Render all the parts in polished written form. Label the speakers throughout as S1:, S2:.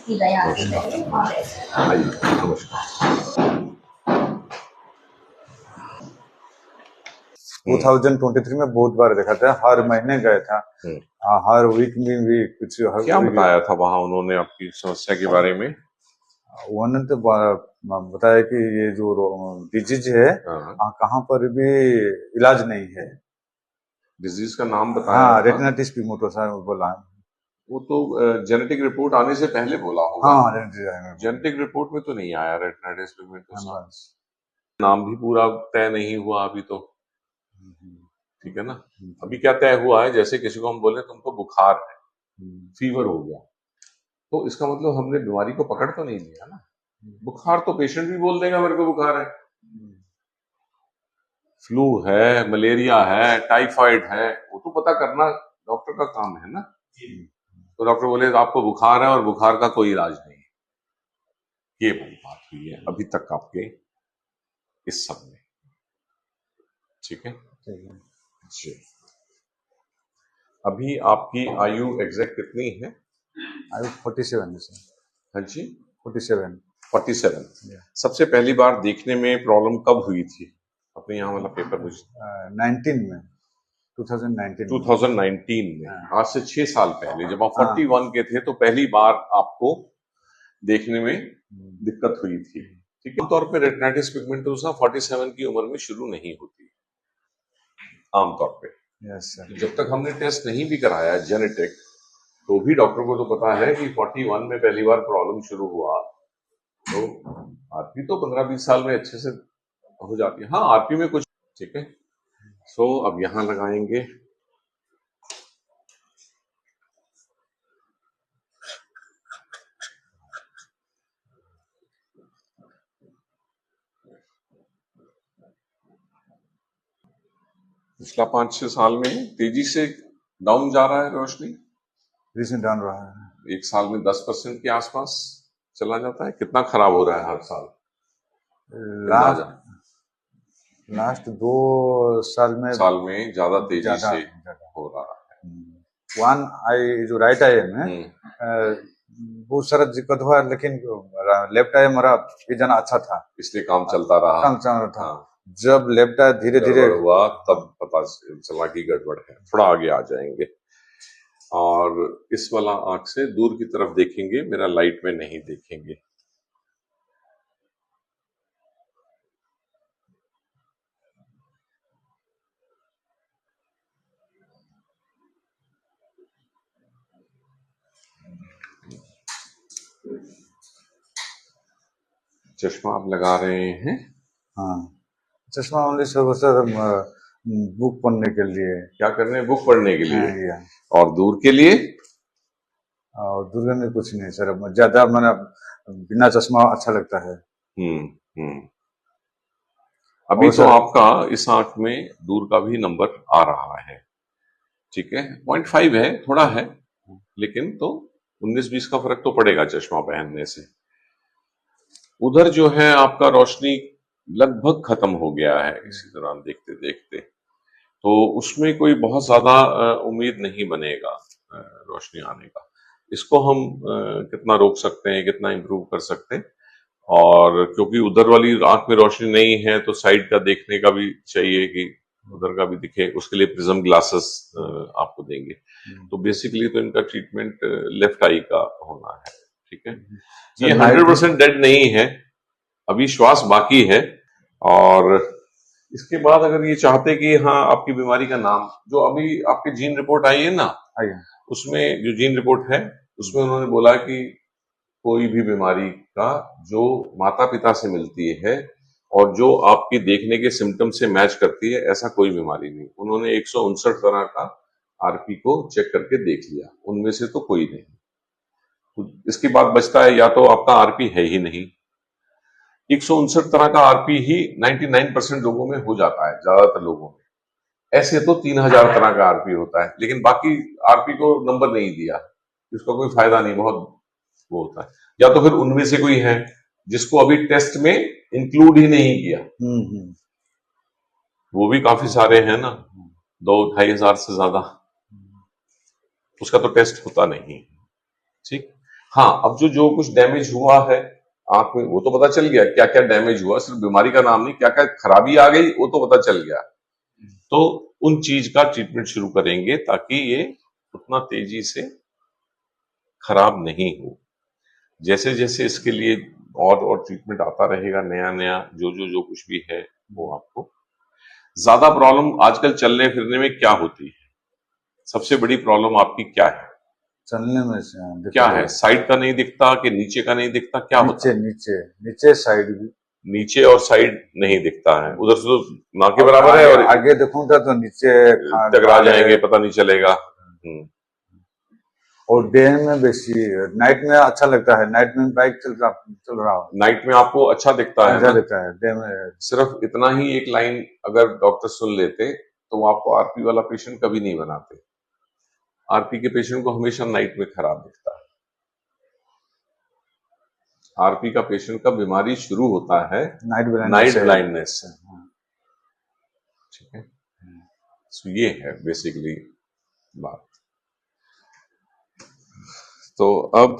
S1: नमस्कार। आइए, नमस्कार।
S2: 2023 में बहुत बार देखा था, हर महीने गए था, हर वीक में भी कुछ।
S1: क्या बताया था वहां उन्होंने आपकी समस्या के बारे में?
S2: उन्होंने तो बताया कि ये जो डिजीज है कहाँ पर भी इलाज नहीं है।
S1: डिजीज का नाम बताया?
S2: हाँ, रेटिनाइटिस पिगमेंटोसा बोला।
S1: वो तो जेनेटिक रिपोर्ट आने से पहले बोला होगा।
S2: हाँ,
S1: जेनेटिक रिपोर्ट में तो नहीं आया रेटिनाइटिस पिगमेंटोसा। नाम भी पूरा तय नहीं हुआ अभी तो, ठीक है ना। अभी क्या तय हुआ है, जैसे किसी को हम बोले तुमको बुखार है, फीवर हो गया, तो इसका मतलब हमने बीमारी को पकड़ तो नहीं लिया ना। बुखार तो पेशेंट भी बोल देगा मेरे को बुखार है। फ्लू है, मलेरिया है, टाइफाइड है, वो तो पता करना डॉक्टर का काम है ना। तो डॉक्टर बोले आपको बुखार है और बुखार का कोई इलाज नहीं है, ये बड़ी बात हुई है अभी तक आपके इस सब में, ठीक है जी। अभी आपकी आयु एग्जैक्ट कितनी है?
S2: आयु 47 है।
S1: हाँ जी,
S2: 47।
S1: सबसे पहली बार देखने में प्रॉब्लम कब हुई थी? अपने यहाँ वाला पेपर मुझे 2019 में, आज से 6 साल पहले, जब आप 41 के थे तो पहली बार आपको देखने में दिक्कत हुई थी, ठीक है। आमतौर पर रेटिनाइटिस पिगमेंटोसा 47 की उम्र में शुरू नहीं होती आमतौर पे। जब तक हमने टेस्ट नहीं भी कराया जेनेटिक, तो भी डॉक्टर को तो पता है कि 41 में पहली बार प्रॉब्लम शुरू हुआ, तो आरपी तो 15-20 साल में अच्छे से हो जाती है। हाँ, आरपी में कुछ, ठीक है। सो अब यहां लगाएंगे पिछला 5-6 साल में तेजी से डाउन जा रहा है रोशनी,
S2: डाउन रहा है।
S1: एक साल में 10% के आसपास चला जाता है। कितना खराब हो रहा है हर साल?
S2: लास्ट 2 साल में
S1: ज्यादा तेजी से हो रहा है।
S2: वन आई जो राइट आई में बहुत सारा दिक्कत हुआ, लेकिन लेफ्ट आई हमारा ये जाना अच्छा था,
S1: इसलिए काम चलता रहा।
S2: जब लेफ्ट आई धीरे धीरे
S1: हुआ तब पता चला कि गड़बड़ है। थोड़ा आगे आ जाएंगे और इस वाला आंख से दूर की तरफ देखेंगे, मेरा लाइट में नहीं देखेंगे। चश्मा आप लगा रहे हैं?
S2: हाँ, चश्मा ओनली सर बुक पढ़ने के लिए।
S1: क्या करने? बुक पढ़ने के लिए। और दूर के लिए?
S2: और दूर में कुछ नहीं सर, ज्यादा मैंने बिना चश्मा अच्छा लगता है।
S1: अभी तो आपका इस आंख में दूर का भी नंबर आ रहा है, ठीक है। 0.5 है, थोड़ा है, लेकिन तो 19-20 का फर्क तो पड़ेगा चश्मा पहनने से। उधर जो है आपका रोशनी लगभग खत्म हो गया है इसी दौरान देखते देखते, तो उसमें कोई बहुत ज्यादा उम्मीद नहीं बनेगा रोशनी आने का। इसको हम कितना रोक सकते हैं, कितना इम्प्रूव कर सकते हैं, और क्योंकि उधर वाली आंख में रोशनी नहीं है तो साइड का देखने का भी चाहिए कि उधर का भी दिखे, उसके लिए प्रिज्म ग्लासेस आपको देंगे। तो बेसिकली तो इनका ट्रीटमेंट लेफ्ट आई का होना है, ठीक है। ये 100% डेड नहीं है, अभी श्वास बाकी है। और इसके बाद अगर ये चाहते कि हाँ आपकी बीमारी का नाम, जो अभी आपकी जीन रिपोर्ट आई है ना, उसमें जो जीन रिपोर्ट है उसमें उन्होंने बोला कि कोई भी बीमारी का जो माता पिता से मिलती है और जो आपकी देखने के सिम्टम से मैच करती है, ऐसा कोई बीमारी नहीं। उन्होंने 159 तरह का आरपी को चेक करके देख लिया, उनमें से तो कोई नहीं। तो इसके बाद बचता है या तो आपका आरपी है ही नहीं। 159 तरह का आरपी ही 99% लोगों में हो जाता है, ज्यादातर लोगों में। ऐसे तो 3000 तरह का आरपी होता है, लेकिन बाकी आरपी को नंबर नहीं दिया, इसका कोई फायदा नहीं, बहुत वो होता है। या तो फिर उनमें से कोई है जिसको अभी टेस्ट में इंक्लूड ही नहीं किया, वो भी काफी सारे हैं ना, 2-2.5 हजार से ज्यादा, उसका तो टेस्ट होता नहीं, ठीक। हाँ, अब जो जो कुछ डैमेज हुआ है आंख में वो तो पता चल गया, क्या क्या डैमेज हुआ, सिर्फ बीमारी का नाम नहीं, क्या क्या खराबी आ गई वो तो पता चल गया। तो उन चीज का ट्रीटमेंट शुरू करेंगे ताकि ये उतना तेजी से खराब नहीं हो। जैसे जैसे इसके लिए और ट्रीटमेंट आता रहेगा, नया नया जो जो जो कुछ भी है वो आपको। ज्यादा प्रॉब्लम आजकल चलने फिरने में क्या होती है? सबसे बड़ी प्रॉब्लम आपकी क्या है?
S2: चलने में से
S1: क्या
S2: दिक्कत
S1: है? साइड का नहीं दिखता कि नीचे का नहीं दिखता, क्या होता
S2: नीचे
S1: है?
S2: नीचे नीचे साइड भी।
S1: नीचे और साइड नहीं दिखता है, उधर से तो ना के
S2: और
S1: बराबर है,
S2: आगे
S1: और
S2: आगे देखूंगा तो नीचे
S1: टकरा
S2: गाल है।
S1: जाएंगे, पता नहीं चलेगा।
S2: और डे में बेसी, नाइट में अच्छा लगता है, नाइट में बाइक चल रहा हो
S1: नाइट में आपको अच्छा दिखता है
S2: अच्छा
S1: ना?
S2: लगता है, डे में।
S1: सिर्फ इतना ही एक लाइन अगर डॉक्टर सुन लेते तो वो आपको आरपी वाला पेशेंट कभी नहीं बनाते। आरपी के पेशेंट को हमेशा नाइट में खराब दिखता है। आरपी का पेशेंट का बीमारी शुरू होता है नाइट ब्लाइंडनेस से। ठीक है, तो ये है बेसिकली बात। तो अब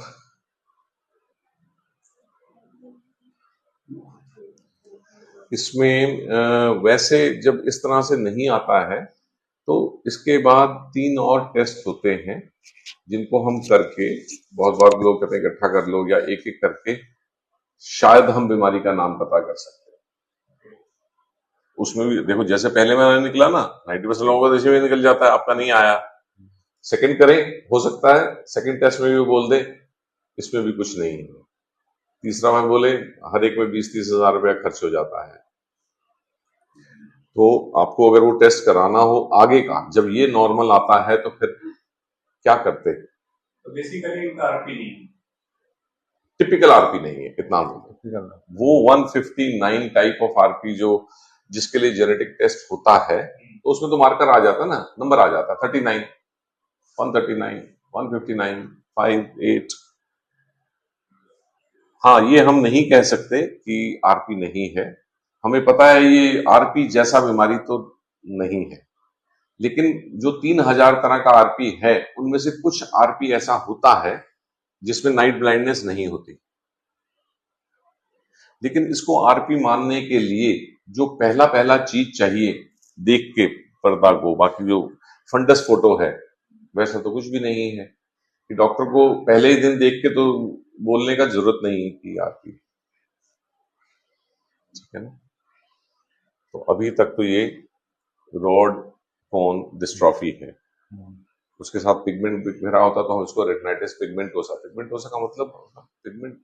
S1: इसमें वैसे जब इस तरह से नहीं आता है तो इसके बाद 3 और टेस्ट होते हैं जिनको हम करके, बहुत बार लोग कहते हैं इकट्ठा कर लो या एक एक करके शायद हम बीमारी का नाम पता कर सकते हैं। उसमें भी देखो, जैसे पहले में निकला ना, 90% लोगों का देश में निकल जाता है, आपका नहीं आया। सेकंड करें, हो सकता है सेकंड टेस्ट में भी बोल दे इसमें भी कुछ नहीं है। तीसरा में बोले हर एक में 20-30 हजार रुपया खर्च हो जाता है। तो आपको अगर वो टेस्ट कराना हो आगे का, जब ये नॉर्मल आता है तो फिर क्या करते?
S3: तो बेसिकली इनका आरपी नहीं,
S1: टिपिकल आरपी नहीं है, इतना वो 159 टाइप ऑफ आरपी जो जिसके लिए जेनेटिक टेस्ट होता है, तो उसमें तो मार्कर आ जाता ना, नंबर आ जाता 39, 139, 159, 58। हाँ, ये हम नहीं कह सकते कि आरपी नहीं है। हमें पता है ये आरपी जैसा बीमारी तो नहीं है, लेकिन जो 3000 तरह का आरपी है उनमें से कुछ आरपी ऐसा होता है जिसमें नाइट ब्लाइंडनेस नहीं होती। लेकिन इसको आरपी मानने के लिए जो पहला पहला चीज चाहिए देख के पर्दा को, बाकी जो फंडस फोटो है वैसा तो कुछ भी नहीं है कि डॉक्टर को पहले ही दिन देख के तो बोलने का जरूरत नहीं कि आरपी। ठीक है ना? तो अभी तक तो ये रॉड कोन डिस्ट्रॉफी है। उसके साथ पिगमेंट बिखरा होता तो हम इसको रेटिनाइटिस पिगमेंटोसा, पिगमेंटोसा का मतलब पिगमेंट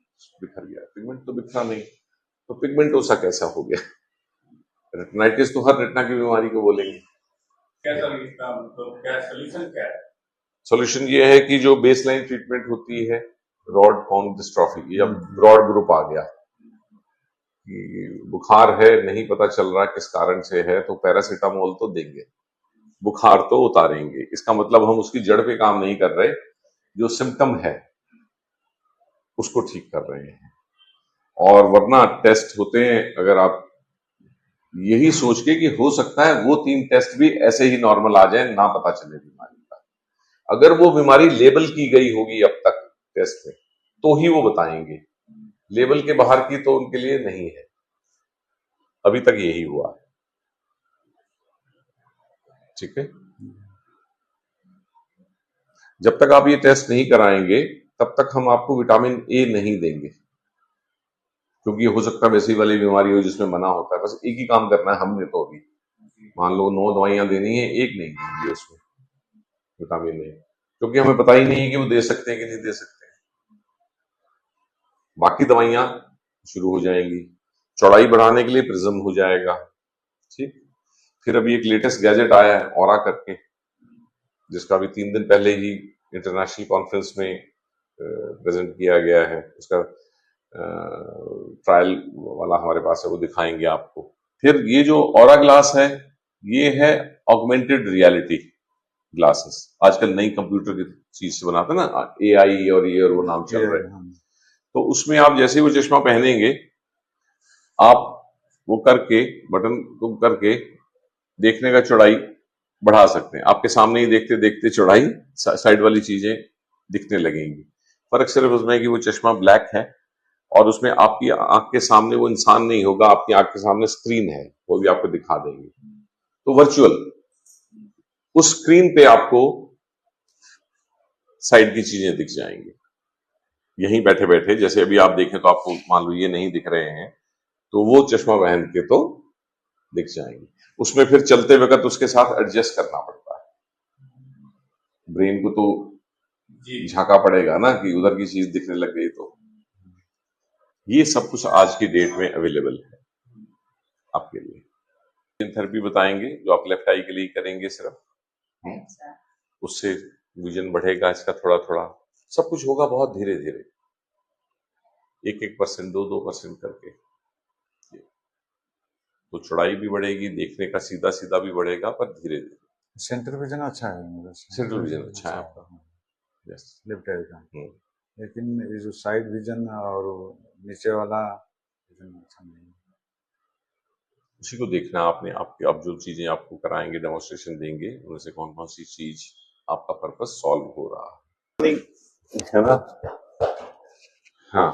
S1: बिखर गया, पिगमेंट तो बिखरा नहीं, तो पिगमेंटोसा कैसा हो गया? रेटिनाइटिस तो हर रेटिना की बीमारी को बोलेंगे।
S3: क्या सोल्यूशन क्या है?
S1: सोल्यूशन ये है कि जो बेसलाइन ट्रीटमेंट होती है रॉड कोन डिस्ट्रॉफी, या ब्रॉड ग्रुप आ गया कि बुखार है, नहीं पता चल रहा किस कारण से है, तो पैरासीटामोल तो देंगे, बुखार तो उतारेंगे। इसका मतलब हम उसकी जड़ पे काम नहीं कर रहे, जो सिम्टम है उसको ठीक कर रहे हैं। और वरना टेस्ट होते हैं, अगर आप यही सोच के कि हो सकता है वो 3 टेस्ट भी ऐसे ही नॉर्मल आ जाए, ना पता चले बीमारी का। अगर वो बीमारी लेबल की गई होगी अब तक टेस्ट में तो ही वो बताएंगे, लेबल के बाहर की तो उनके लिए नहीं है। अभी तक यही हुआ है। ठीक है, जब तक आप ये टेस्ट नहीं कराएंगे तब तक हम आपको विटामिन ए नहीं देंगे, क्योंकि हो सकता है वैसी वाली बीमारी हो जिसमें मना होता है। बस एक ही काम करना है हमने, तो अभी मान लो 9 दवाइयां देनी है, एक नहीं देंगे उसमें विटामिन ए, क्योंकि हमें पता ही नहीं है कि वो दे सकते हैं कि नहीं दे सकते हैं। बाकी दवाइयां शुरू हो जाएंगी, चौड़ाई बढ़ाने के लिए प्रिज्म हो जाएगा। ठीक, फिर अभी एक लेटेस्ट गैजेट आया है ऑरा करके, जिसका अभी 3 दिन पहले ही इंटरनेशनल कॉन्फ्रेंस में प्रेजेंट किया गया है। उसका ट्रायल वाला हमारे पास है, वो दिखाएंगे आपको। फिर ये जो ऑरा ग्लास है, ये है ऑगमेंटेड रियलिटी ग्लासेस, आजकल नई कंप्यूटर की चीज से बनाते हैं ना, एआई और ये और वो नाम चल रहे हैं। तो उसमें आप जैसे ही वो चश्मा पहनेंगे, आप वो करके बटन को करके देखने का चौड़ाई बढ़ा सकते हैं। आपके सामने ही देखते देखते चौड़ाई साइड वाली चीजें दिखने लगेंगी। फर्क सिर्फ उसमें है कि वो चश्मा ब्लैक है और उसमें आपकी आंख के सामने वो इंसान नहीं होगा, आपकी आंख के सामने स्क्रीन है, वो भी आपको दिखा देंगे। तो वर्चुअल उस स्क्रीन पे आपको साइड की चीजें दिख जाएंगी यहीं बैठे बैठे। जैसे अभी आप देखें तो आपको मान लो ये नहीं दिख रहे हैं, तो वो चश्मा पहन के तो दिख जाएंगे। उसमें फिर चलते वक्त उसके साथ एडजस्ट करना पड़ता है, ब्रेन को तो
S3: जी
S1: झांका पड़ेगा ना कि उधर की चीज दिखने लग गई। तो ये सब कुछ आज की डेट में अवेलेबल है आपके लिए। थेरेपी बताएंगे जो आप लेफ्ट आई के लिए करेंगे सिर्फ,
S4: अच्छा
S1: उससे विजन बढ़ेगा इसका थोड़ा थोड़ा। सब कुछ होगा बहुत धीरे धीरे, 1-1%, 2-2% करके। तो चौड़ाई भी बढ़ेगी, देखने का सीधा सीधा भी बढ़ेगा, पर धीरे धीरे।
S2: सेंटर विजन अच्छा है मेरा,
S1: सेंट्रल विजन अच्छा है आपका। यस।
S2: लेफ्ट आई का,
S1: हम्म।
S2: लेकिन ये जो साइड विजन और नीचे वाला विजन अच्छा नहीं है।
S1: उसी को देखना आपने। आपके अब जो चीजें आपको कराएंगे, डेमोन्स्ट्रेशन देंगे, उनमें से कौन कौन सी चीज आपका पर्पस सॉल्व हो रहा है ना। हाँ